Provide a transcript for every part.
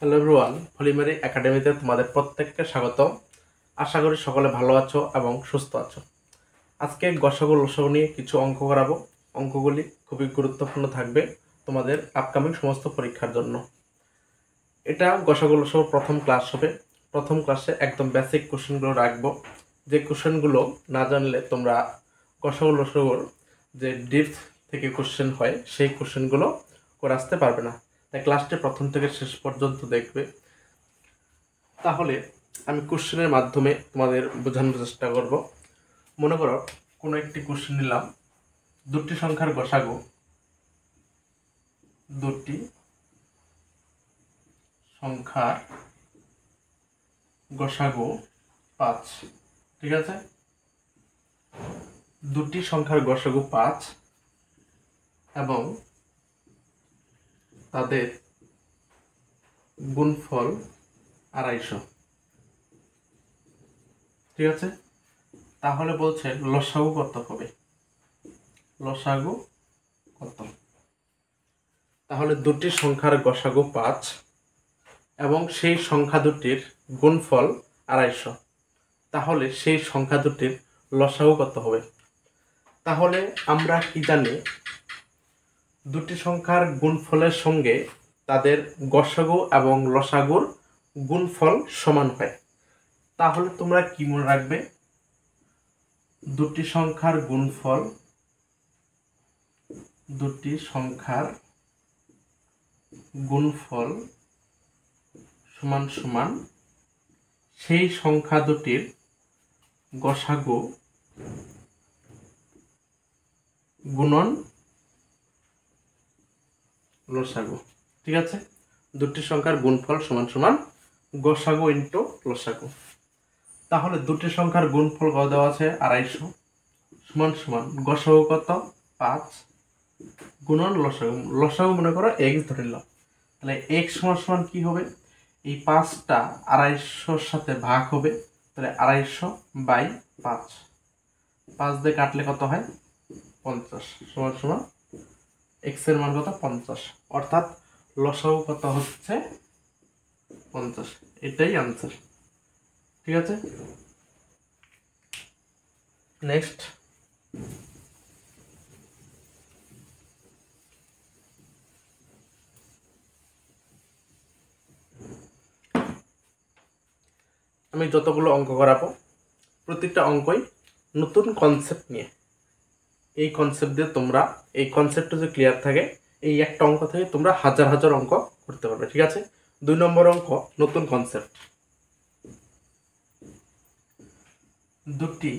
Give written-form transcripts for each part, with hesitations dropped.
Hello everyone, পলিমারি একাডেমিতে তোমাদের প্রত্যেককে স্বাগত। আশা করি সকলে ভালো আছো এবং সুস্থ আছো। আজকে গসাগু লসাগু নিয়ে কিছু অঙ্ক করাবো। অঙ্কগুলি খুবই গুরুত্বপূর্ণ থাকবে তোমাদের আপকামিং সমস্ত পরীক্ষার জন্য। এটা গসাগু লসাগু প্রথম ক্লাস হবে। প্রথম ক্লাসে একদম বেসিক কোশ্চেনগুলো রাখবো, যে কোশ্চেনগুলো না জানলে তোমরা গসাগু লসাগুর যে ডিপথ থেকে কোশ্চেন হয় সেই কোশ্চেনগুলো করে আসতে পারবে না। তাই ক্লাসটি প্রথম থেকে শেষ পর্যন্ত দেখবে। তাহলে আমি কোশ্চেনের মাধ্যমে তোমাদের বোঝানোর চেষ্টা করব। মনে করো কোনো একটি কোশ্চেন নিলাম, দুটি সংখ্যার গসাগু, দুটি সংখ্যার গসাগু 5। ঠিক আছে, দুটি সংখ্যার গসাগু 5 এবং তাদের গুণফল 250। ঠিক আছে, তাহলে বলছে লসাগু কত হবে। লসাগু কত? তাহলে দুটি সংখ্যার গসাগু 5 এবং সেই সংখ্যা দুটির গুণফল 250, তাহলে সেই সংখ্যা দুটির লসাগু কত হবে? তাহলে আমরা কি জানি, দুটি সংখ্যার গুণফলের সঙ্গে তাদের গসাগু এবং লসাগুর গুণফল সমান হয়। তাহলে তোমরা কি মনে রাখবে, দুটি সংখ্যার গুণফল, দুটি সংখ্যার গুণফল সমান সমান সেই সংখ্যা দুটির গসাগু গুণন লসাগু। ঠিক আছে, দুটি সংখ্যার গুণফল সমান সমান গসাগু ইন্টু লসাগু। তাহলে দুটি সংখ্যার গুণফল কত দেওয়া আছে? 250 সমান সমান গসাগু কত? 5 গুণন লসাগু। লসাগু মনে করো x ধরে নিলাম, তাহলে x সমান সমান কি হবে? এই 5টা 250-র সাথে ভাগ হবে, তাহলে 250/5, 5 দিয়ে কাটলে কত হয়? 50 সমান সমান x এর মান কত? 50। অর্থাৎ লসাগু কত হচ্ছে? 50। এটাই আনসার। ঠিক আছে, নেক্সট। আমি যতগুলো অঙ্ক করাবো প্রত্যেকটা অঙ্কই নতুন কনসেপ্ট নিয়ে। এই কনসেপ্ট দিয়ে তোমরা, এই কনসেপ্টটা যদি ক্লিয়ার থাকে, এই একটা অঙ্ক থেকে তোমরা হাজার হাজার অঙ্ক করতে পারবে। ঠিক আছে, 2 নম্বর অঙ্ক, নতুন কনসেপ্ট। দুটি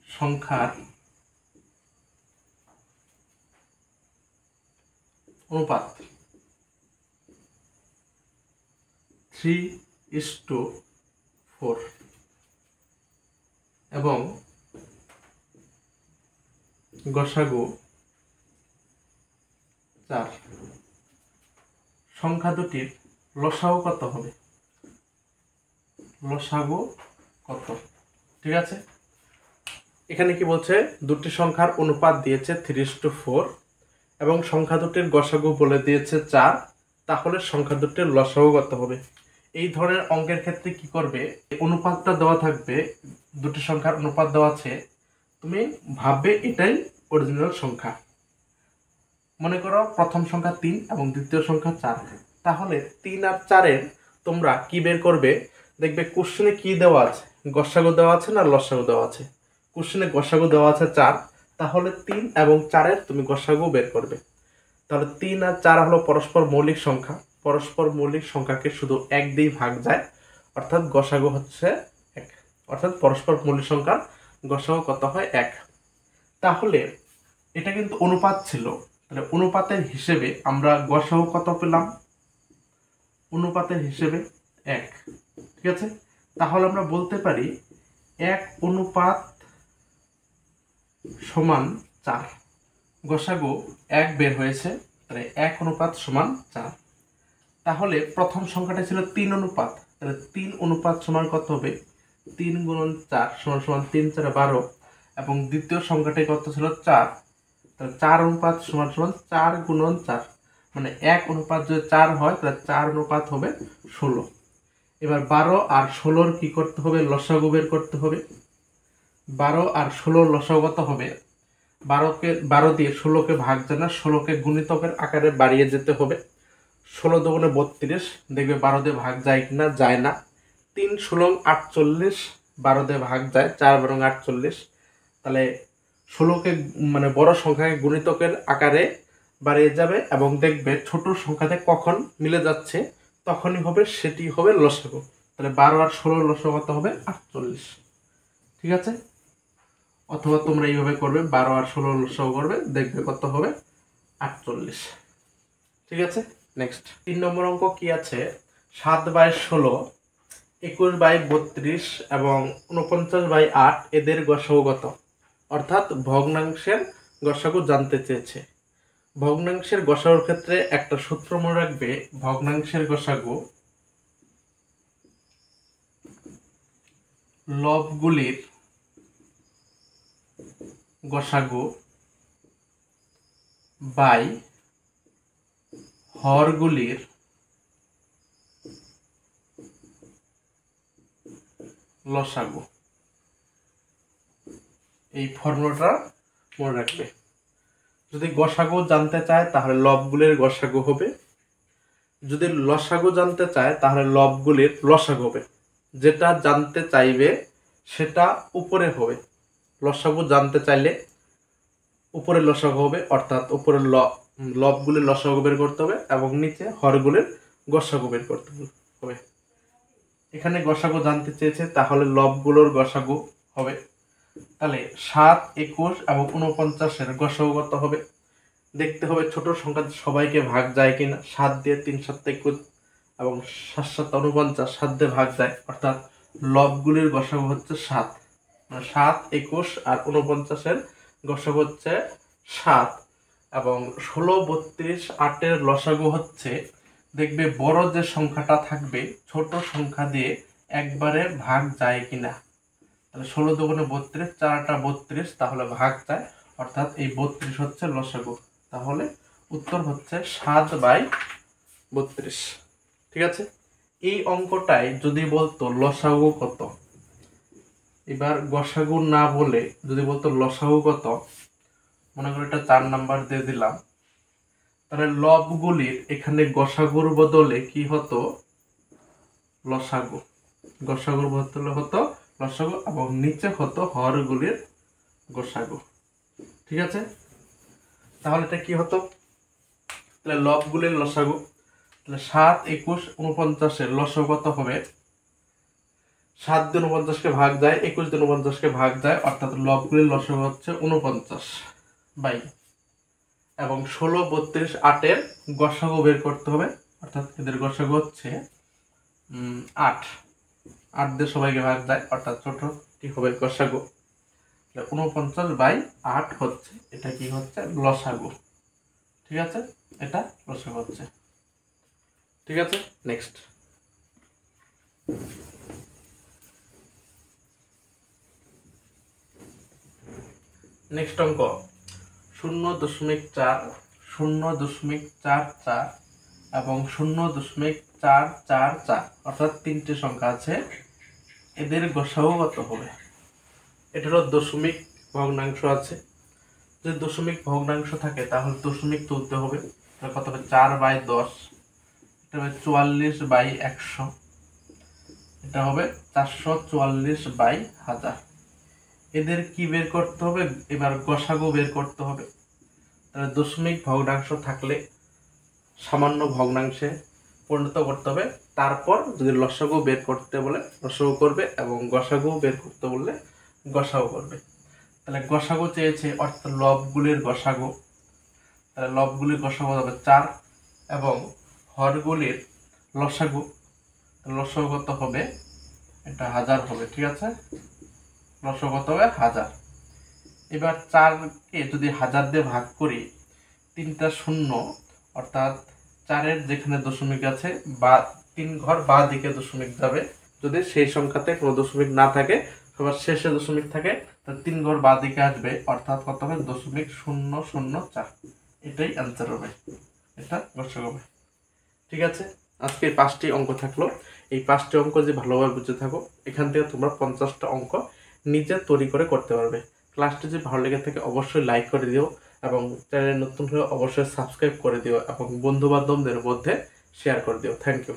সংখ্যার অনুপাত 3:4 এবং গসাগু 4। সংখ্যা দুটির লসাগু কত হবে? লসাগু কত? ঠিক আছে, এখানে কি বলছে? দুটি সংখ্যার অনুপাত দিয়েছে 3:4 এবং সংখ্যা দুটির গসাগু বলে দিয়েছে 4। তাহলে সংখ্যা দুটির লসাগু কত হবে? এই ধরনের অঙ্কের ক্ষেত্রে কি করবে, অনুপাতটা দেওয়া থাকবে, দুটি সংখ্যার অনুপাত দেওয়া আছে, তুমি ভাববে এটাই অরিজিনাল সংখ্যা। মনে করো প্রথম সংখ্যা 3 এবং দ্বিতীয় সংখ্যা 4। তাহলে 3 আর 4-এর তোমরা কি বের করবে? দেখবে কোশ্চেনে কি দেওয়া আছে, গসাগু দেওয়া আছে না লসাগু দেওয়া আছে? কোশ্চেনে গসাগু দেওয়া আছে 4, তাহলে 3 এবং 4-এর তুমি গসাগু বের করবে। তাহলে 3 আর 4 হলো পরস্পর মৌলিক সংখ্যা। পরস্পর মৌলিক সংখ্যাকে শুধু 1 দিয়ে ভাগ যায়, অর্থাৎ গসাগু হচ্ছে 1। অর্থাৎ পরস্পর মৌলিক সংখ্যার গসাগু কত হয়? 1। তাহলে এটা কিন্তু অনুপাত ছিল, তাহলে অনুপাতের হিসেবে আমরা গসাগু কত পেলাম? অনুপাতের হিসেবে 1। ঠিক আছে, তাহলে আমরা বলতে পারি 1:4 গসাগু 1 বের হয়েছে, তাহলে 1:4। তাহলে প্রথম সংখ্যাটা ছিল 3:, তাহলে 3:, কত হবে? 3 × 4 = 3 × 4 = 12 এবং দ্বিতীয় সংখ্যাটি কত ছিল? 4, তাহলে 4:, = 4 × 4, মানে 1 অনুপাত যদি 4 হয় তাহলে 4 অনুপাত হবে 16। এবার 12 আর 16 কি করতে হবে, লসাগু বের করতে হবে। 12 আর 16 লসাগু কত হবে, 12 দিয়ে 16কে ভাগ যায় না, 16কে গুণিতকের আকারে বাড়িয়ে যেতে হবে। 16 দুগুণে 32, দেখবে 12 দিয়ে ভাগ যায় কিনা, যায় না। 3 ষোলং 48, 12 দিয়ে ভাগ যায়, 4 বরং 48। তাহলে 16কে মানে বড় সংখ্যাকে গুণিতকের আকারে বাড়িয়ে যাবে এবং দেখবে ছোট সংখ্যাতে কখন মিলে যাচ্ছে তখনই হবে, সেটি হবে লসাগু। তাহলে 12 আর 16 লসাগু কত হবে, 48। ঠিক আছে, অথবা তোমরা এইভাবে করবে, 12 আর 16 লসাগু করবে, দেখবে কত হবে, 48। ঠিক আছে, নেক্সট 3 নম্বর অঙ্ক কি আছে, 7/16, 21/32 এবং 49/8 এদের গসাগু কত? অর্থাৎ ভগ্নাংশের গসাগু জানতে চেয়েছে। ভগ্নাংশের গসাগুর ক্ষেত্রে একটা সূত্র মনে রাখবে, ভগ্নাংশের গসাগু লবগুলির গসাগু বাই হরগুলির লসাগু। এই ফর্মুলাটা মনে রাখবে। যদি গসাগু জানতে চায় তাহলে লবগুলির গসাগু হবে, যদি লসাগু জানতে চায় তাহলে লবগুলির লসাগু হবে। যেটা জানতে চাইবে সেটা উপরে হবে। লসাগু জানতে চাইলে উপরে লসাগু হবে, অর্থাৎ উপরে লবগুলির লসাগু বের করতে হবে এবং নিচে হরগুলির গসাগু বের করতে হবে। এখানে গসাগু জানতে চেয়েছে তাহলে লবগুলোর গসাগু হবে। তাহলে 7, 21 এবং 49-এর গসাগু কত হবে, দেখতে হবে ছোট সংখ্যা সবাইকে ভাগ যায় কিনা। 7 দিয়ে 3 7 21 এবং 7 7 49, 7 দিয়ে ভাগ যায়, অর্থাৎ লবগুলির গসাগু হচ্ছে 7। 7, 21 আর 49-এর গসাগু হচ্ছে 7 এবং 16, 32, 8-এর লসাগু হচ্ছে, দেখবে বড় যে সংখ্যাটা থাকবে ছোট সংখ্যা দিয়ে একবারে ভাগ যায় কিনা। তাহলে 16 দুগুণে 32, 4টা 32, তাহলে ভাগ যায়, অর্থাৎ এই 32 হচ্ছে লসাগু। তাহলে উত্তর হচ্ছে 7/32। ঠিক আছে, এই অঙ্কটাই যদি বলতো লসাগু কত, এবার গসাগু না বলে যদি বলতো লসাগু কত, মনে করি এটা 4 নাম্বার দিয়ে দিলাম, তাহলে লবগুলির এখানে গসাগুর বদলে কি হতো, লসাগু। গসাগুর বদলে হতো লসাগু এবং নিচে হতো হরগুলির গসাগু। ঠিক আছে, তাহলে এটা কি হতো, তাহলে লবগুলির লসাগু, তাহলে 7, 21, 49-এর লসাগু কত হবে, 7 দিয়ে 49-কে ভাগ যায়, 21 দিয়ে 49-কে ভাগ যায়, অর্থাৎ লবগুলির লসাগু হচ্ছে 49 বাই, এবং 16, 32, 8-এর গসাগু বের করতে হবে, অর্থাৎ এদের গসাগু হচ্ছে 8। 8 দিয়ে সবাইকে ভাগ যায়, অর্থাৎ ছোটটি হবে গসাগু। 49/8 হচ্ছে, এটা কি হচ্ছে, লসাগু। ঠিক আছে, এটা লসাগু হচ্ছে। ঠিক আছে, নেক্সট অঙ্ক 0.4, 0.44 এবং 0.444, অর্থাৎ 3টে সংখ্যা আছে, এদের গসাগু কত হবে। এটারও দশমিক ভগ্নাংশ আছে, যদি দশমিক ভগ্নাংশ থাকে তাহলে দশমিক তুলতে হবে। কত হবে, 4/10, এটা হবে 44/100, এটা হবে 444/1000। এদের কি বের করতে হবে, এবার গসাগু বের করতে হবে। তাহলে দশমিক ভগ্নাংশ থাকলে সামান্য ভগ্নাংশে পরিণত করতে হবে, তারপর যদি লসাগু বের করতে বলে লসাগু করবে এবং গসাগু বের করতে বললে গসাগু করবে। তাহলে গসাগু চেয়েছে, অর্থাৎ লবগুলির গসাগু, তাহলে লবগুলির গসাগু হবে 4 এবং হরগুলির লসাগু, লসাগু কত হবে, এটা 1000 হবে। ঠিক আছে, লসাগু কত হবে, 1000। এবার 4কে যদি 1000 দিয়ে ভাগ করি, 3টা শূন্য, অর্থাৎ 4-এর যেখানে দশমিক আছে বা 3 ঘর বা দিকে দশমিক যাবে, যদি সেই সংখ্যাতে কোনো দশমিক না থাকে, সবার শেষে দশমিক থাকে, তাহলে 3 ঘর বা দিকে আসবে, অর্থাৎ কত হবে, 0.004। এটাই অ্যান্সার হবে। এটা গসাগু হবে। ঠিক আছে, আজকে এই 5টি অঙ্ক থাকলো। এই 5টি অঙ্ক যে ভালোভাবে বুঝে থাকো, এখান থেকে তোমরা 50টা অঙ্ক নিজে তৈরি করে করতে পারবে। ক্লাসটি যদি ভালো লেগে থাকে অবশ্যই লাইক করে দিও, এবং চ্যানেলে নতুন হলে অবশ্যই সাবস্ক্রাইব করে দিও, এবং বন্ধু বান্ধবদের মধ্যে শেয়ার করে দিও। Thank you.